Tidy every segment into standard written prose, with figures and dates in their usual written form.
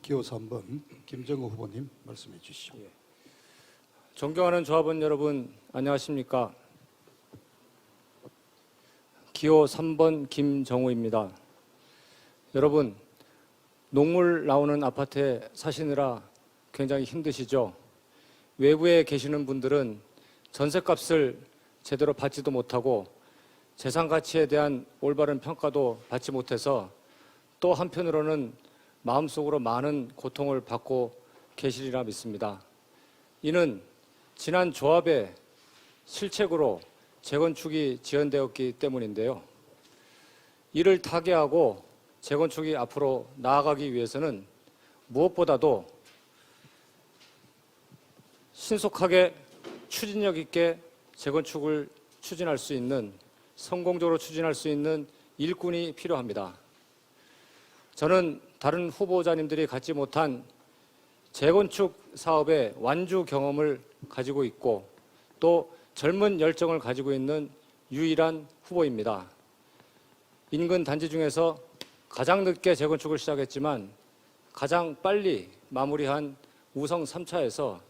기호 3번 김정우 후보님 말씀해 주시죠. 존경하는 조합원 여러분, 안녕하십니까? 기호 3번 김정우입니다. 여러분, 녹물 나오는 아파트에 사시느라 굉장히 힘드시죠? 외부에 계시는 분들은 전셋값을 제대로 받지도 못하고 재산 가치에 대한 올바른 평가도 받지 못해서 또 한편으로는 마음속으로 많은 고통을 받고 계시리라 믿습니다. 이는 지난 조합의 실책으로 재건축이 지연되었기 때문인데요. 이를 타개하고 재건축이 앞으로 나아가기 위해서는 무엇보다도 신속하게 추진력 있게 재건축을 추진할 수 있는, 성공적으로 추진할 수 있는 일꾼이 필요합니다. 저는 다른 후보자님들이 갖지 못한 재건축 사업의 완주 경험을 가지고 있고 또 젊은 열정을 가지고 있는 유일한 후보입니다. 인근 단지 중에서 가장 늦게 재건축을 시작했지만 가장 빨리 마무리한 우성 3차에서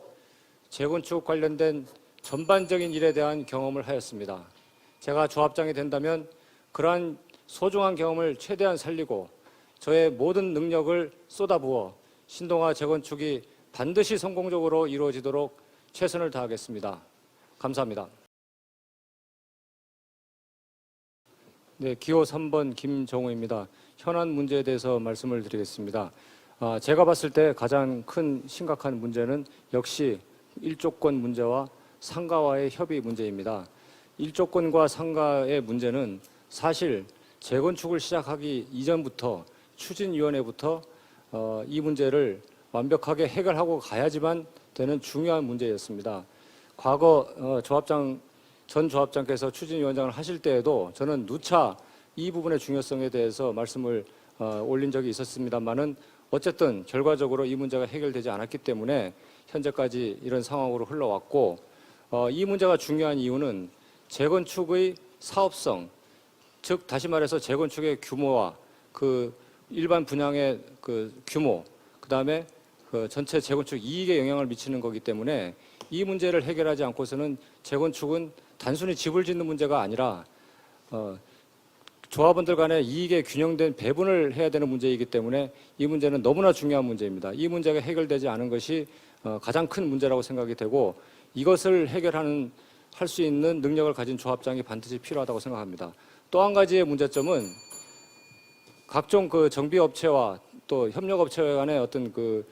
재건축 관련된 전반적인 일에 대한 경험을 하였습니다. 제가 조합장이 된다면 그러한 소중한 경험을 최대한 살리고 저의 모든 능력을 쏟아부어 신동아 재건축이 반드시 성공적으로 이루어지도록 최선을 다하겠습니다. 감사합니다. 네, 기호 3번 김정우입니다. 현안 문제에 대해서 말씀을 드리겠습니다. 제가 봤을 때 가장 큰 심각한 문제는 역시 일조권 문제와 상가와의 협의 문제입니다. 일조권과 상가의 문제는 사실 재건축을 시작하기 이전부터 추진위원회부터 이 문제를 완벽하게 해결하고 가야지만 되는 중요한 문제였습니다. 과거 전 조합장께서 추진위원장을 하실 때에도 저는 누차 이 부분의 중요성에 대해서 말씀을 올린 적이 있었습니다만은 어쨌든 결과적으로 이 문제가 해결되지 않았기 때문에 현재까지 이런 상황으로 흘러왔고 이 문제가 중요한 이유는 재건축의 사업성, 즉 다시 말해서 재건축의 규모와 그 일반 분양의 그 규모, 그다음에 그 전체 재건축 이익에 영향을 미치는 거기 때문에 이 문제를 해결하지 않고서는 재건축은 단순히 집을 짓는 문제가 아니라 조합원들 간의 이익의 균형된 배분을 해야 되는 문제이기 때문에 이 문제는 너무나 중요한 문제입니다. 이 문제가 해결되지 않은 것이 가장 큰 문제라고 생각이 되고 이것을 할 수 있는 능력을 가진 조합장이 반드시 필요하다고 생각합니다. 또 한 가지의 문제점은 각종 그 정비업체와 또 협력업체 간의 어떤 그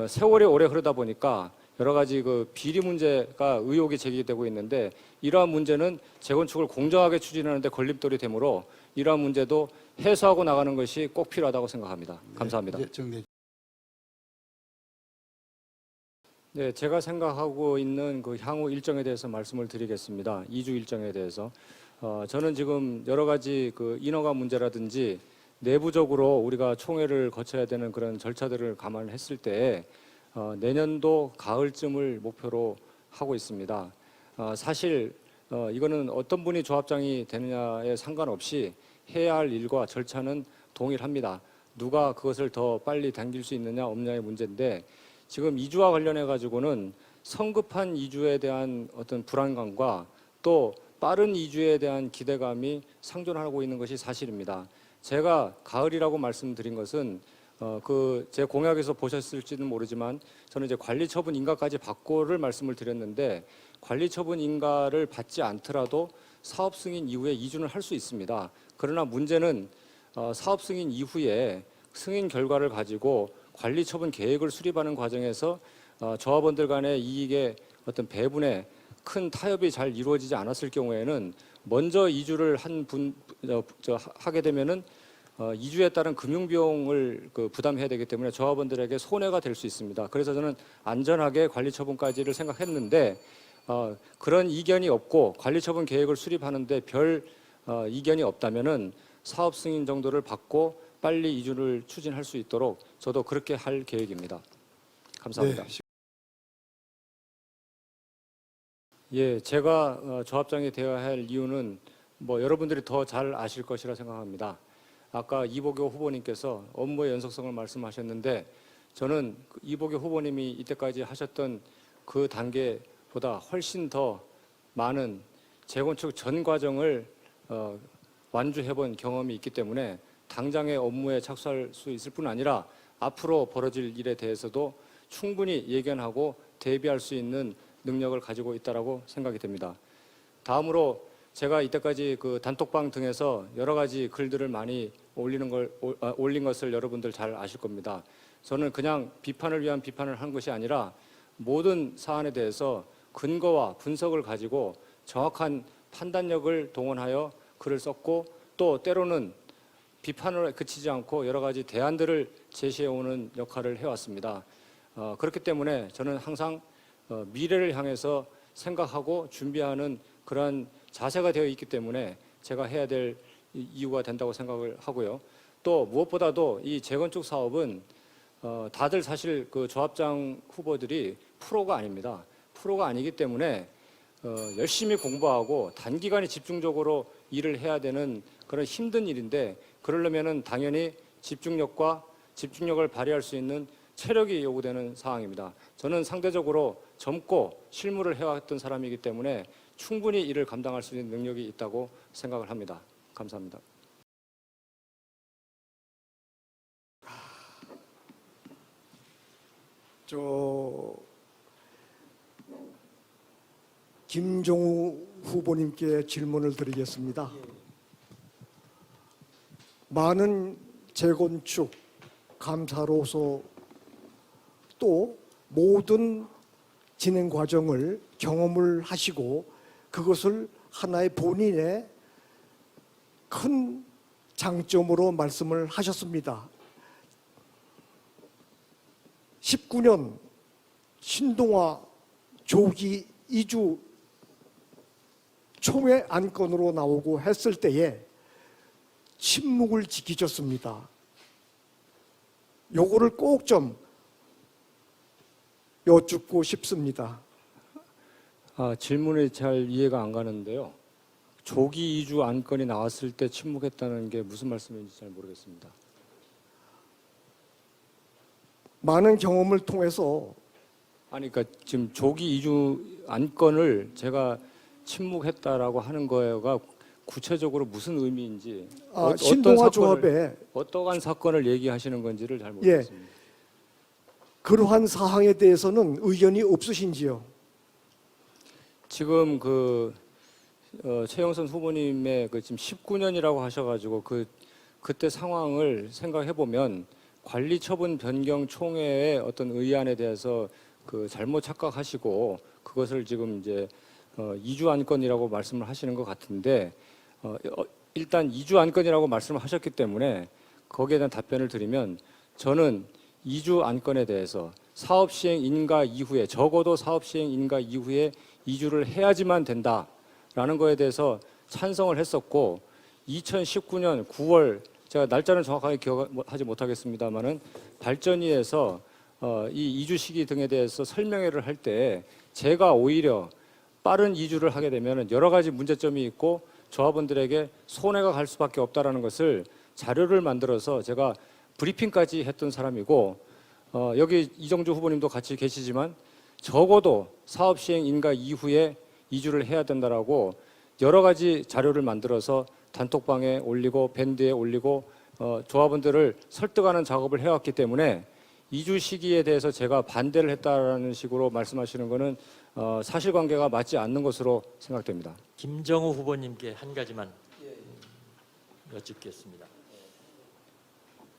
세월이 오래 흐르다 보니까 여러 가지 그 비리 문제가 의혹이 제기되고 있는데 이러한 문제는 재건축을 공정하게 추진하는 데 걸림돌이 되므로 이러한 문제도 해소하고 나가는 것이 꼭 필요하다고 생각합니다. 감사합니다. 네, 제가 생각하고 있는 그 향후 일정에 대해서 말씀을 드리겠습니다. 2주 일정에 대해서. 저는 지금 여러 가지 그 인허가 문제라든지 내부적으로 우리가 총회를 거쳐야 되는 그런 절차들을 감안했을 때 내년도 가을쯤을 목표로 하고 있습니다. 사실 이거는 어떤 분이 조합장이 되느냐에 상관없이 해야 할 일과 절차는 동일합니다. 누가 그것을 더 빨리 당길 수 있느냐 없느냐의 문제인데 지금 이주와 관련해 가지고는 성급한 이주에 대한 어떤 불안감과 또 빠른 이주에 대한 기대감이 상존하고 있는 것이 사실입니다. 제가 가을이라고 말씀드린 것은 제 공약에서 보셨을지는 모르지만 저는 이제 관리처분 인가까지 받고를 말씀을 드렸는데 관리처분 인가를 받지 않더라도 사업 승인 이후에 이주는 할 수 있습니다. 그러나 문제는 사업 승인 이후에 승인 결과를 가지고 관리처분 계획을 수립하는 과정에서 조합원들 간의 이익의 어떤 배분에 큰 타협이 잘 이루어지지 않았을 경우에는 먼저 이주를 하게 되면은 이주에 따른 금융 비용을 부담해야 되기 때문에 조합원들에게 손해가 될 수 있습니다. 그래서 저는 안전하게 관리처분까지를 생각했는데 그런 이견이 없고 관리처분 계획을 수립하는데 별 이견이 없다면은 사업 승인 정도를 받고 빨리 이주를 추진할 수 있도록 저도 그렇게 할 계획입니다. 감사합니다. 네. 예, 제가 조합장이 되어야 할 이유는 여러분들이 더 잘 아실 것이라 생각합니다. 아까 이보교 후보님께서 업무의 연속성을 말씀하셨는데 저는 이보계 후보님이 이때까지 하셨던 그 단계보다 훨씬 더 많은 재건축 전 과정을 완주해본 경험이 있기 때문에 당장의 업무에 착수할 수 있을 뿐 아니라 앞으로 벌어질 일에 대해서도 충분히 예견하고 대비할 수 있는 능력을 가지고 있다라고 생각이 됩니다. 다음으로 제가 이때까지 그 단톡방 등에서 여러 가지 글들을 많이 올린 것을 여러분들 잘 아실 겁니다. 저는 그냥 비판을 위한 비판을 한 것이 아니라 모든 사안에 대해서 근거와 분석을 가지고 정확한 판단력을 동원하여 글을 썼고, 또 때로는 비판을 그치지 않고 여러 가지 대안들을 제시해오는 역할을 해왔습니다. 그렇기 때문에 저는 항상 미래를 향해서 생각하고 준비하는 그러한 자세가 되어 있기 때문에 제가 해야 될 이유가 된다고 생각을 하고요. 또 무엇보다도 이 재건축 사업은 다들 사실 그 조합장 후보들이 프로가 아닙니다. 프로가 아니기 때문에 열심히 공부하고 단기간에 집중적으로 일을 해야 되는 그런 힘든 일인데, 그러려면은 당연히 집중력을 발휘할 수 있는 체력이 요구되는 상황입니다. 저는 상대적으로 젊고 실무를 해왔던 사람이기 때문에 충분히 이를 감당할 수 있는 능력이 있다고 생각을 합니다. 감사합니다. 김종우 후보님께 질문을 드리겠습니다. 많은 재건축 감사로서 또 모든 진행 과정을 경험을 하시고 그것을 하나의 본인의 큰 장점으로 말씀을 하셨습니다. 19년 신동아 조기 이주 총회 안건으로 나오고 했을 때에 침묵을 지키셨습니다. 요거를 꼭 좀 여쭙고 싶습니다. 질문이 잘 이해가 안 가는데요. 조기 이주 안건이 나왔을 때 침묵했다는 게 무슨 말씀인지 잘 모르겠습니다. 많은 경험을 통해서 그러니까 지금 조기 이주 안건을 제가 침묵했다라고 하는 거가 구체적으로 무슨 의미인지, 신동아 조합에 어떠한 사건을 얘기하시는 건지를 잘 모르겠습니다. 그러한 사항에 대해서는 의견이 없으신지요? 지금 최영선 후보님의 지금 19년이라고 하셔가지고 그때 상황을 생각해 보면 관리처분 변경 총회의 어떤 의안에 대해서 잘못 착각하시고 그것을 지금 이제 이주 안건이라고 말씀을 하시는 것 같은데, 일단 이주 안건이라고 말씀을 하셨기 때문에 거기에 대한 답변을 드리면, 저는 이주 안건에 대해서 사업 시행 인가 이후에, 적어도 사업 시행 인가 이후에 이주를 해야지만 된다라는 거에 대해서 찬성을 했었고, 2019년 9월, 제가 날짜는 정확하게 기억하지 못하겠습니다만은 발전위에서 이 이주 시기 등에 대해서 설명회를 할 때 제가 오히려 빠른 이주를 하게 되면 여러 가지 문제점이 있고 조합원들에게 손해가 갈 수밖에 없다라는 것을 자료를 만들어서 제가 브리핑까지 했던 사람이고, 여기 이정주 후보님도 같이 계시지만 적어도 사업 시행 인가 이후에 이주를 해야 된다라고 여러 가지 자료를 만들어서 단톡방에 올리고 밴드에 올리고 조합원들을 설득하는 작업을 해왔기 때문에 이주 시기에 대해서 제가 반대를 했다라는 식으로 말씀하시는 것은 사실관계가 맞지 않는 것으로 생각됩니다. 김정우 후보님께 한 가지만 여쭙겠습니다.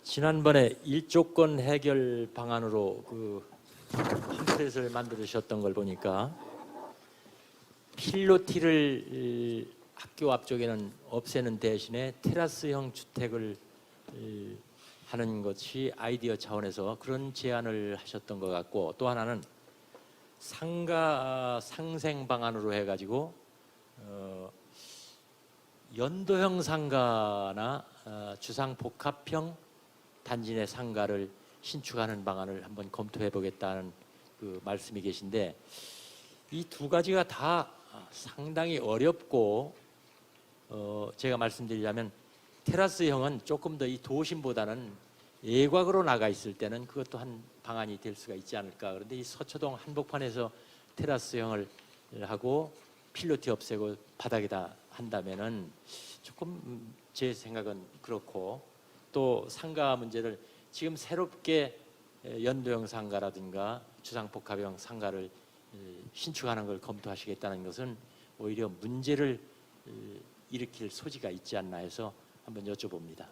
지난번에 일조권 해결 방안으로 팜플렛을 만들으셨던 걸 보니까 필로티를 학교 앞쪽에는 없애는 대신에 테라스형 주택을 하는 것이 아이디어 차원에서 그런 제안을 하셨던 것 같고, 또 하나는 상가 상생 방안으로 해가지고 연도형 상가나 주상 복합형 단지 내 상가를 신축하는 방안을 한번 검토해 보겠다는 말씀이 계신데, 이 두 가지가 다 상당히 어렵고, 제가 말씀드리자면 테라스형은 조금 더 이 도심보다는 외곽으로 나가 있을 때는 그것도 한 방안이 될 수가 있지 않을까. 그런데 이 서초동 한복판에서 테라스형을 하고 필로티 없애고 바닥에다 한다면은 조금 제 생각은 그렇고, 또 상가 문제를 지금 새롭게 연도형 상가라든가 주상복합형 상가를 신축하는 걸 검토하시겠다는 것은 오히려 문제를 일으킬 소지가 있지 않나 해서 한번 여쭤봅니다.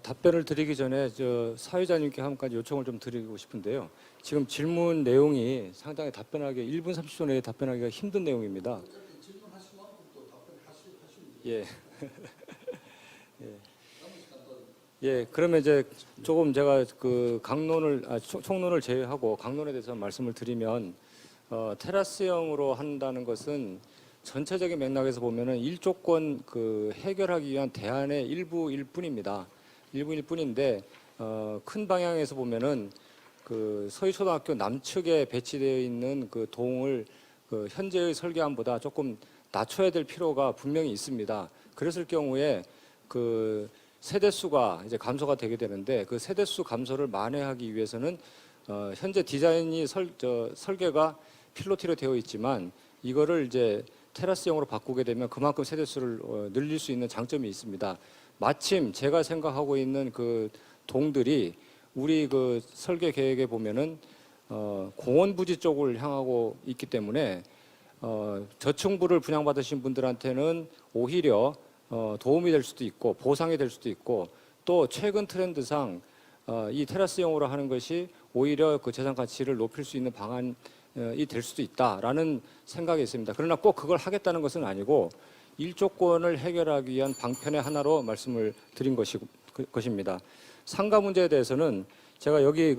답변을 드리기 전에 사회자님께 한 가지 요청을 좀 드리고 싶은데요. 지금 질문 내용이 상당히 1분 30초 내에 답변하기가 힘든 내용입니다. 예. 예, 그러면 이제 조금 제가 그 총론을 제외하고 강론에 대해서 말씀을 드리면, 테라스형으로 한다는 것은 전체적인 맥락에서 보면은 일조권 해결하기 위한 대안의 일부일 뿐입니다. 일부일 뿐인데, 큰 방향에서 보면은 서희초등학교 남측에 배치되어 있는 동을 현재의 설계안보다 조금 낮춰야 될 필요가 분명히 있습니다. 그랬을 경우에 세대수가 이제 감소가 되게 되는데, 그 세대수 감소를 만회하기 위해서는 현재 디자인이 설계가 필로티로 되어 있지만 이거를 이제 테라스형으로 바꾸게 되면 그만큼 세대수를 늘릴 수 있는 장점이 있습니다. 마침 제가 생각하고 있는 동들이 우리 설계 계획에 보면은 공원 부지 쪽을 향하고 있기 때문에 저층부를 분양받으신 분들한테는 오히려 도움이 될 수도 있고 보상이 될 수도 있고, 또 최근 트렌드상 이 테라스형으로 하는 것이 오히려 재산 가치를 높일 수 있는 방안이 될 수도 있다라는 생각이 있습니다. 그러나 꼭 그걸 하겠다는 것은 아니고 일조권을 해결하기 위한 방편의 하나로 말씀을 드린 것입니다. 상가 문제에 대해서는 제가 여기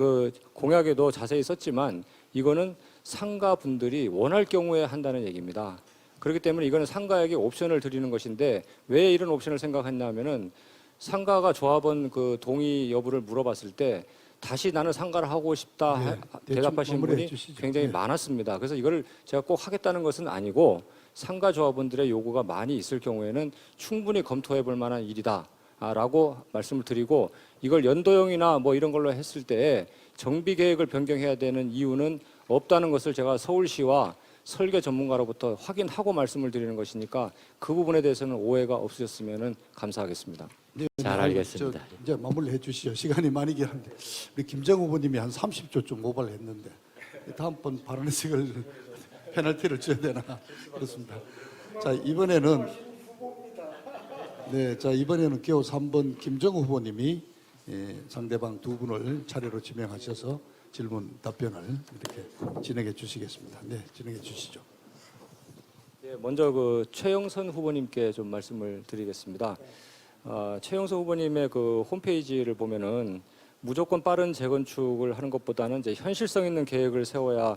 공약에도 자세히 썼지만 이거는 상가분들이 원할 경우에 한다는 얘기입니다. 그렇기 때문에 이거는 상가에게 옵션을 드리는 것인데, 왜 이런 옵션을 생각했냐면은 상가가 조합원 동의 여부를 물어봤을 때 다시 나는 상가를 하고 싶다 대답하신 분이 굉장히 많았습니다. 그래서 이걸 제가 꼭 하겠다는 것은 아니고, 상가 조합원들의 요구가 많이 있을 경우에는 충분히 검토해 볼 만한 일이다라고 말씀을 드리고, 이걸 연도형이나 뭐 이런 걸로 했을 때 정비 계획을 변경해야 되는 이유는 없다는 것을 제가 서울시와 설계 전문가로부터 확인하고 말씀을 드리는 것이니까 그 부분에 대해서는 오해가 없으셨으면 감사하겠습니다. 네, 잘 알겠습니다. 이제 마무리 해주시죠. 시간이 많이 긴 한데 우리 김정 후보님이 한 30초쯤 오버했는데 다음번 발언에서 이걸 페널티를 줘야 되나 그렇습니다. 자, 이번에는 겨우 3번 김정우 후보님이 상대방 두 분을 차례로 지명하셔서 질문 답변을 이렇게 진행해 주시겠습니다. 네, 진행해 주시죠. 네, 먼저 최영선 후보님께 좀 말씀을 드리겠습니다. 최영선 후보님의 홈페이지를 보면은 무조건 빠른 재건축을 하는 것보다는 이제 현실성 있는 계획을 세워야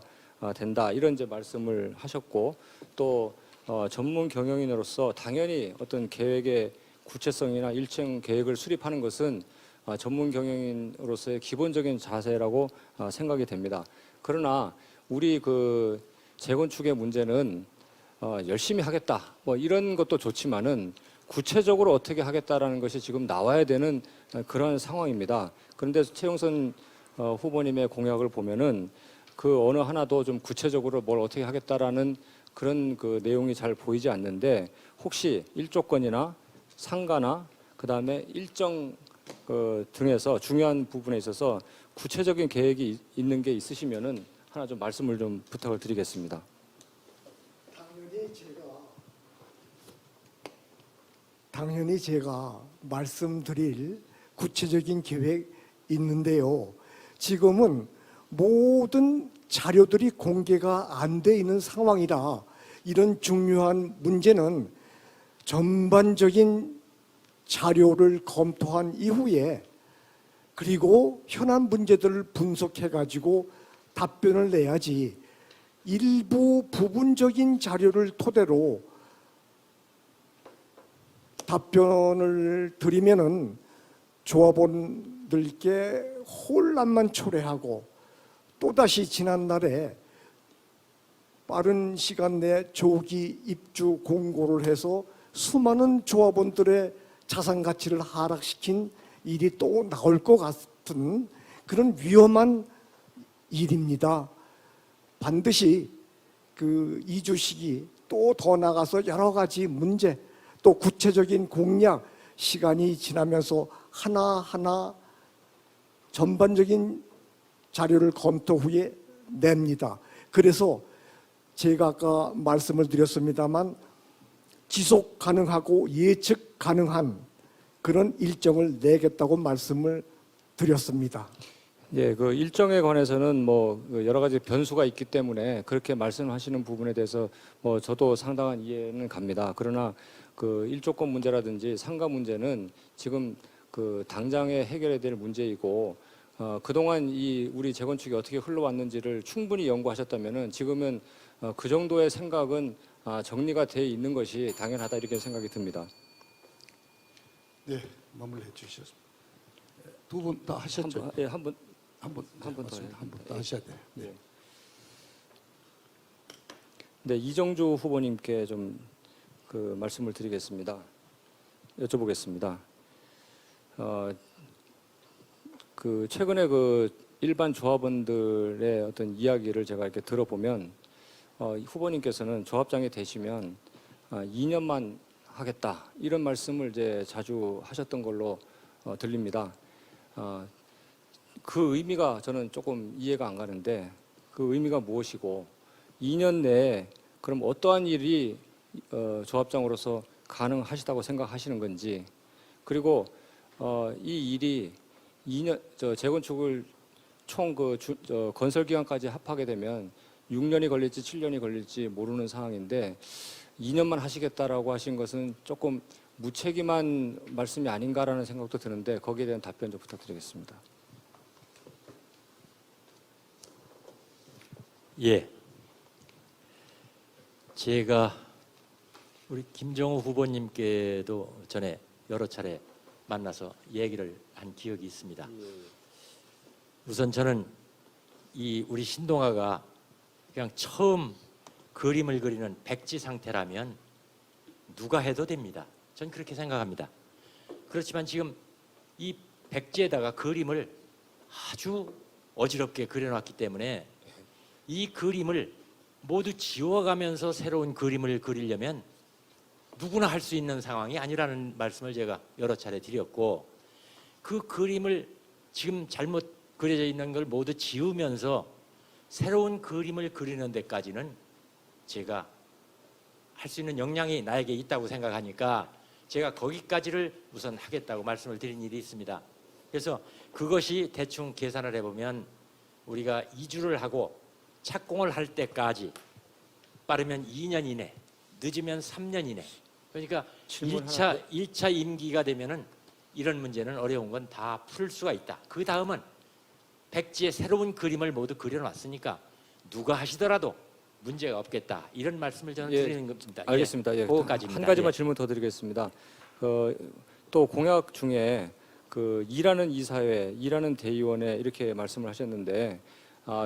된다, 이런 이제 말씀을 하셨고, 또 전문 경영인으로서 당연히 어떤 계획의 구체성이나 일정 계획을 수립하는 것은 전문 경영인으로서의 기본적인 자세라고 생각이 됩니다. 그러나 우리 재건축의 문제는 열심히 하겠다 뭐 이런 것도 좋지만은 구체적으로 어떻게 하겠다라는 것이 지금 나와야 되는 그런 상황입니다. 그런데 최영선 후보님의 공약을 보면은 어느 하나도 좀 구체적으로 뭘 어떻게 하겠다라는 그런 내용이 잘 보이지 않는데, 혹시 일조권이나 상가나 그다음에 일정 등에서 중요한 부분에 있어서 구체적인 계획이 있는 게 있으시면은 하나 좀 말씀을 좀 부탁을 드리겠습니다. 당연히 제가 말씀드릴 구체적인 계획 있는데요. 지금은 모든 자료들이 공개가 안 돼 있는 상황이라 이런 중요한 문제는 전반적인 자료를 검토한 이후에, 그리고 현안 문제들을 분석해 가지고 답변을 내야지, 일부 부분적인 자료를 토대로 답변을 드리면은 조합원들께 혼란만 초래하고 또다시 지난날에 빠른 시간 내에 조기 입주 공고를 해서 수많은 조합원들의 자산 가치를 하락시킨 일이 또 나올 것 같은 그런 위험한 일입니다. 반드시 그 이주식이 또 더 나가서 여러 가지 문제, 또 구체적인 공약, 시간이 지나면서 하나하나 전반적인 자료를 검토 후에 냅니다. 그래서 제가 아까 말씀을 드렸습니다만 지속 가능하고 예측 가능한 그런 일정을 내겠다고 말씀을 드렸습니다. 예, 그 일정에 관해서는 뭐 여러 가지 변수가 있기 때문에 그렇게 말씀하시는 부분에 대해서 뭐 저도 상당한 이해는 갑니다. 그러나 그 일조권 문제라든지 상가 문제는 지금 그 당장에 해결해야 될 문제이고 그동안 이 우리 재건축이 어떻게 흘러왔는지를 충분히 연구하셨다면은 지금은 그 정도의 생각은 정리가 돼 있는 것이 당연하다 이렇게 생각이 듭니다. 네, 마무리해 주셨습니다. 두 분 다 하셨죠? 한 번 한번 한번 맞습니다. 더요. 한번 더 하셔야 돼요. 네. 네, 이정주 후보님께 좀 그 말씀을 드리겠습니다. 여쭤보겠습니다. 그 최근에 그 일반 조합원들의 어떤 이야기를 제가 이렇게 들어보면 후보님께서는 조합장이 되시면 2년만 하겠다 이런 말씀을 이제 자주 하셨던 걸로 들립니다. 그 의미가 저는 조금 이해가 안 가는데 그 의미가 무엇이고 2년 내에 그럼 어떠한 일이 조합장으로서 가능하시다고 생각하시는 건지 그리고 이 일이 2년 재건축을 총 그 건설 기간까지 합하게 되면 6년이 걸릴지 7년이 걸릴지 모르는 상황인데 2년만 하시겠다라고 하신 것은 조금 무책임한 말씀이 아닌가라는 생각도 드는데 거기에 대한 답변 좀 부탁드리겠습니다. 예. 제가 우리 김정우 후보님께도 전에 여러 차례 만나서 얘기를 한 기억이 있습니다. 우선 저는 이 우리 신동아가 그냥 처음 그림을 그리는 백지 상태라면 누가 해도 됩니다. 전 그렇게 생각합니다. 그렇지만 지금 이 백지에다가 그림을 아주 어지럽게 그려놨기 때문에 이 그림을 모두 지워가면서 새로운 그림을 그리려면 누구나 할 수 있는 상황이 아니라는 말씀을 제가 여러 차례 드렸고 그 그림을 지금 잘못 그려져 있는 걸 모두 지우면서 새로운 그림을 그리는 데까지는 제가 할 수 있는 역량이 나에게 있다고 생각하니까 제가 거기까지를 우선 하겠다고 말씀을 드린 일이 있습니다. 그래서 그것이 대충 계산을 해보면 우리가 이주를 하고 착공을 할 때까지 빠르면 2년 이내, 늦으면 3년 이내. 그러니까 1차 임기가 되면은 이런 문제는 어려운 건 다 풀 수가 있다. 그 다음은 백지에 새로운 그림을 모두 그려놨으니까 누가 하시더라도 문제가 없겠다. 이런 말씀을 저는 드리는 겁니다. 알겠습니다. 예, 그거까지입니다. 한 가지만 예. 질문 더 드리겠습니다. 또 공약 중에 그 일하는 이사회, 일하는 대의원회 이렇게 말씀을 하셨는데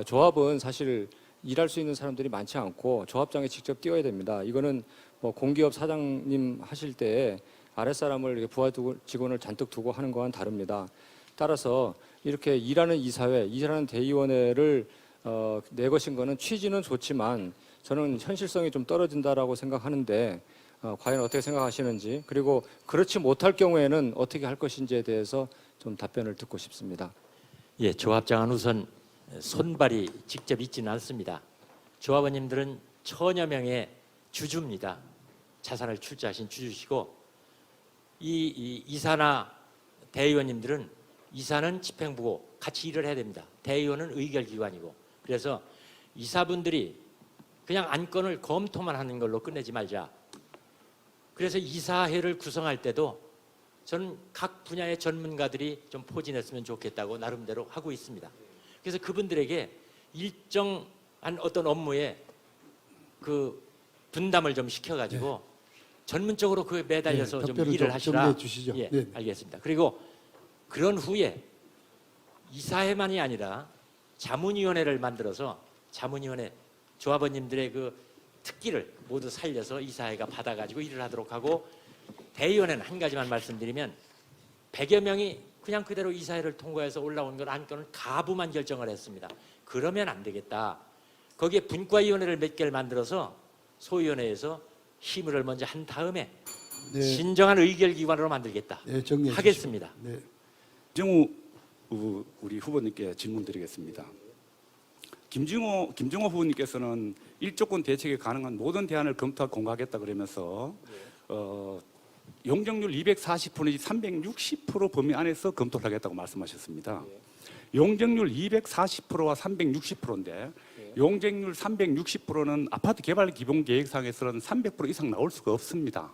조합은 사실 일할 수 있는 사람들이 많지 않고 조합장에 직접 뛰어야 됩니다. 이거는 뭐 공기업 사장님 하실 때 아랫사람을 이렇게 부하 직원을 잔뜩 두고 하는 거와는 다릅니다. 따라서 이렇게 일하는 이사회, 일하는 대의원회를 내것인 거는 취지는 좋지만 저는 현실성이 좀 떨어진다라고 생각하는데 과연 어떻게 생각하시는지 그리고 그렇지 못할 경우에는 어떻게 할 것인지에 대해서 좀 답변을 듣고 싶습니다. 예, 조합장은 우선 손발이 직접 있지는 않습니다. 조합원님들은 천여 명의 주주입니다. 자산을 출자하신 주주시고 이 이사나 대의원님들은 이사는 집행부고 같이 일을 해야 됩니다. 대의원은 의결기관이고 그래서 이사분들이 그냥 안건을 검토만 하는 걸로 끝내지 말자. 그래서 이사회를 구성할 때도 저는 각 분야의 전문가들이 좀 포진했으면 좋겠다고 나름대로 하고 있습니다. 그래서 그분들에게 일정한 어떤 업무에 그 분담을 좀 시켜가지고 전문적으로 그 매달려서 좀 답변을 일을 좀 하시라. 정리해 주시죠. 예, 네. 알겠습니다. 그리고 그런 후에 이사회만이 아니라 자문위원회를 만들어서 자문위원회 조합원님들의 그 특기를 모두 살려서 이사회가 받아가지고 일을 하도록 하고 대의원회는 한 가지만 말씀드리면 100여 명이 그냥 그대로 이사회를 통과해서 올라온 걸 안건을 가부만 결정을 했습니다. 그러면 안 되겠다. 거기에 분과위원회를 몇 개를 만들어서 소위원회에서 힘을 먼저 한 다음에 네. 진정한 의결기관으로 만들겠다. 네, 정리해 하겠습니다. 주시기 바랍니다. 네. 김정우 우리 후보님께 질문드리겠습니다. 김정호 후보님께서는 일조권 대책에 가능한 모든 대안을 검토하고 공고하겠다 그러면서 용적률 240% 내지 360% 범위 안에서 검토를 하겠다고 말씀하셨습니다. 용적률 240%와 360%인데 용적률 360%는 아파트 개발 기본 계획상에서는 300% 이상 나올 수가 없습니다.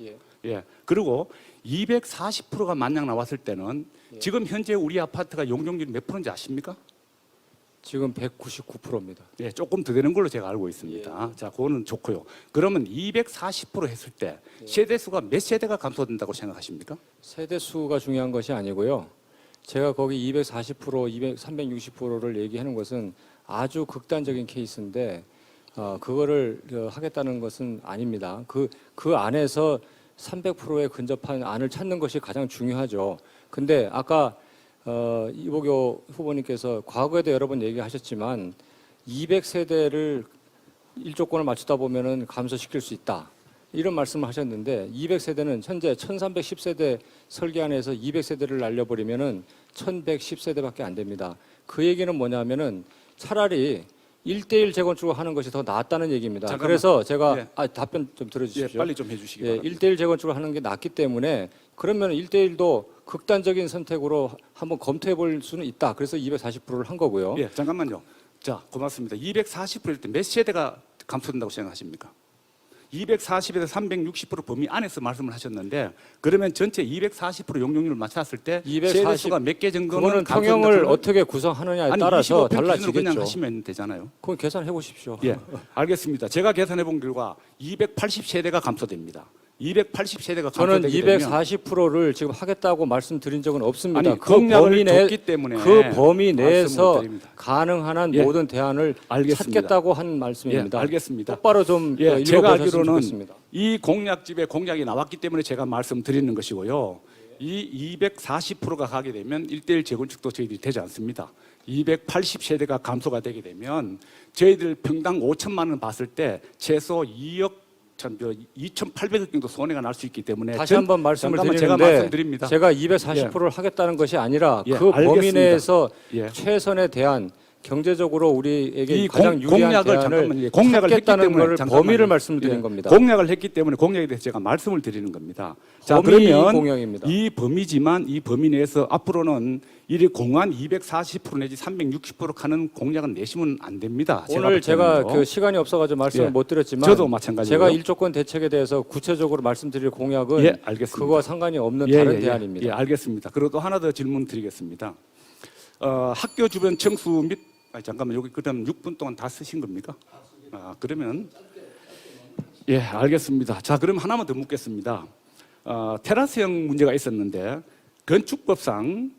예. 예. 그리고 240%가 만약 나왔을 때는 지금 현재 우리 아파트가 용적률이 몇 프로인지 아십니까? 지금 199%입니다. 예, 조금 더 되는 걸로 제가 알고 있습니다. 자, 그거는 좋고요. 그러면 240% 했을 때 세대 수가 몇 세대가 감소된다고 생각하십니까? 세대 수가 중요한 것이 아니고요. 제가 거기 240%, 360%를 얘기하는 것은 아주 극단적인 케이스인데 그거를 하겠다는 것은 아닙니다. 그 안에서 300%에 근접한 안을 찾는 것이 가장 중요하죠. 근데 아까 이보교 후보님께서 과거에도 여러 번 얘기하셨지만 200세대를 일조권을 맞추다 보면은 감소시킬 수 있다. 이런 말씀을 하셨는데 200세대는 현재 1310세대 설계안에서 200세대를 날려버리면은 1110세대밖에 안 됩니다. 그 얘기는 뭐냐면은 차라리 1대1 재건축을 하는 것이 더 낫다는 얘기입니다. 잠깐만. 그래서 제가 예. 답변 좀 예, 들어주십시오. 빨리 좀 해주시기 예, 바랍니다. 1대1 재건축을 하는 게 낫기 때문에 그러면 1대1도 극단적인 선택으로 한번 검토해 볼 수는 있다. 그래서 240%를 한 거고요. 예, 잠깐만요. 자, 고맙습니다. 240%일 때 몇 세대가 감소된다고 생각하십니까? 240에서 360% 범위 안에서 말씀을 하셨는데 그러면 전체 240% 용적률을 맞췄을 때 240 세대 수가 몇 개 정도는 그거는 감소된다 평형을 그러면 어떻게 구성하느냐에 아니, 따라서 25% 기준으로 달라지겠죠. 그냥 하시면 되잖아요. 그건 계산해 보십시오. 예, 알겠습니다. 제가 계산해 본 결과 280세대가 감소됩니다. 280세대가 저는 감소되게 되면 240%를 지금 하겠다고 말씀드린 적은 없습니다. 아니, 공약을 줬기 때문에 그 범위 내에서 말씀을 드립니다. 가능한 한 예, 모든 대안을 알겠습니다. 찾겠다고 한 말씀입니다. 예, 알겠습니다. 똑바로 좀 예, 제가 읽어보셨으면 알기로는 좋겠습니다. 이 공약집에 공약이 나왔기 때문에 제가 말씀드리는 것이고요. 이 240%가 가게 되면 1대1 재건축도 저희들이 되지 않습니다. 280세대가 감소가 되게 되면 저희들 평당 5천만 원 봤을 때 최소 2,800억 정도 손해가 날 수 있기 때문에 다시 한번 말씀을 잠깐만 드리는데 제가 말씀드립니다. 제가 240%를 하겠다는 것이 아니라 예, 그 범위 알겠습니다. 내에서 예. 최선에 대한 경제적으로 우리에게 이 가장 유리한 공약을 대안을 잠깐만요. 공약을 했기 찾겠다는 때문에 걸 잠깐만요. 범위를 말씀드린 예, 겁니다. 공약을 했기 때문에 공약에 대해서 제가 말씀을 드리는 겁니다. 자, 범위 그러면 공약입니다. 이 범위지만 이 범위 내에서 앞으로는 이리 공안 240% 내지 360% 가는 공약은 내시면 안 됩니다. 오늘 제가 볼 그 시간이 없어가지고 말씀을 예. 못 드렸지만 저도 마찬가지고요. 제가 일조권 대책에 대해서 구체적으로 말씀드릴 공약은 예, 알겠습니다. 그거와 상관이 없는 예, 다른 예, 예. 대안입니다. 예, 알겠습니다. 그리고 또 하나 더 질문 드리겠습니다. 학교 주변 청수 및 잠깐만 여기 그다음 6분 동안 다 쓰신 겁니까? 그러면 예, 알겠습니다. 자, 그럼 하나만 더 묻겠습니다. 테라스형 문제가 있었는데 건축법상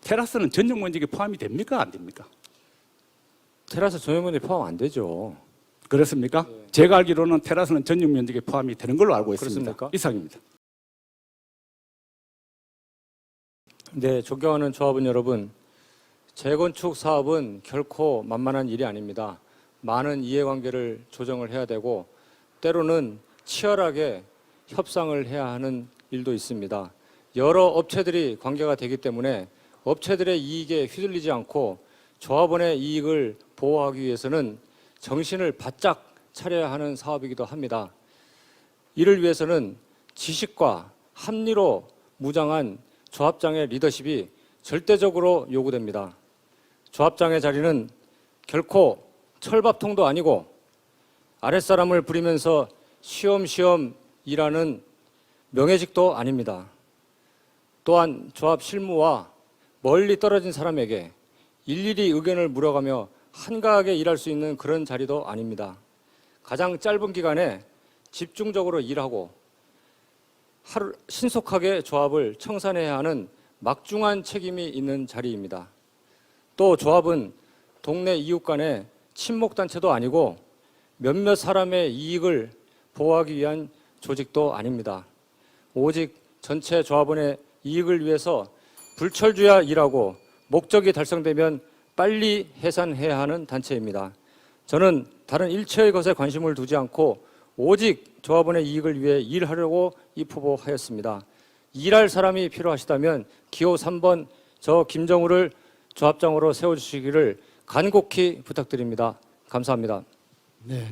테라스는 전용 면적에 포함이 됩니까? 안 됩니까? 테라스 전용면이 포함 안 되죠. 그렇습니까? 제가 알기로는 테라스는 전용 면적에 포함이 되는 걸로 알고 있습니다. 그렇습니까? 이상입니다. 네, 존경하는 조합원 여러분, 재건축 사업은 결코 만만한 일이 아닙니다. 많은 이해관계를 조정을 해야 되고 때로는 치열하게 협상을 해야 하는 일도 있습니다. 여러 업체들이 관계가 되기 때문에 업체들의 이익에 휘둘리지 않고 조합원의 이익을 보호하기 위해서는 정신을 바짝 차려야 하는 사업이기도 합니다. 이를 위해서는 지식과 합리로 무장한 조합장의 리더십이 절대적으로 요구됩니다. 조합장의 자리는 결코 철밥통도 아니고 아랫사람을 부리면서 쉬엄쉬엄 일하는 명예직도 아닙니다. 또한 조합 실무와 멀리 떨어진 사람에게 일일이 의견을 물어가며 한가하게 일할 수 있는 그런 자리도 아닙니다. 가장 짧은 기간에 집중적으로 일하고 신속하게 조합을 청산해야 하는 막중한 책임이 있는 자리입니다. 또 조합은 동네 이웃 간의 친목단체도 아니고 몇몇 사람의 이익을 보호하기 위한 조직도 아닙니다. 오직 전체 조합원의 이익을 위해서 불철주야 일하고 목적이 달성되면 빨리 해산해야 하는 단체입니다. 저는 다른 일체의 것에 관심을 두지 않고 오직 조합원의 이익을 위해 일하려고 입후보하였습니다. 일할 사람이 필요하시다면 기호 3번 저 김정우를 조합장으로 세워주시기를 간곡히 부탁드립니다. 감사합니다. 네.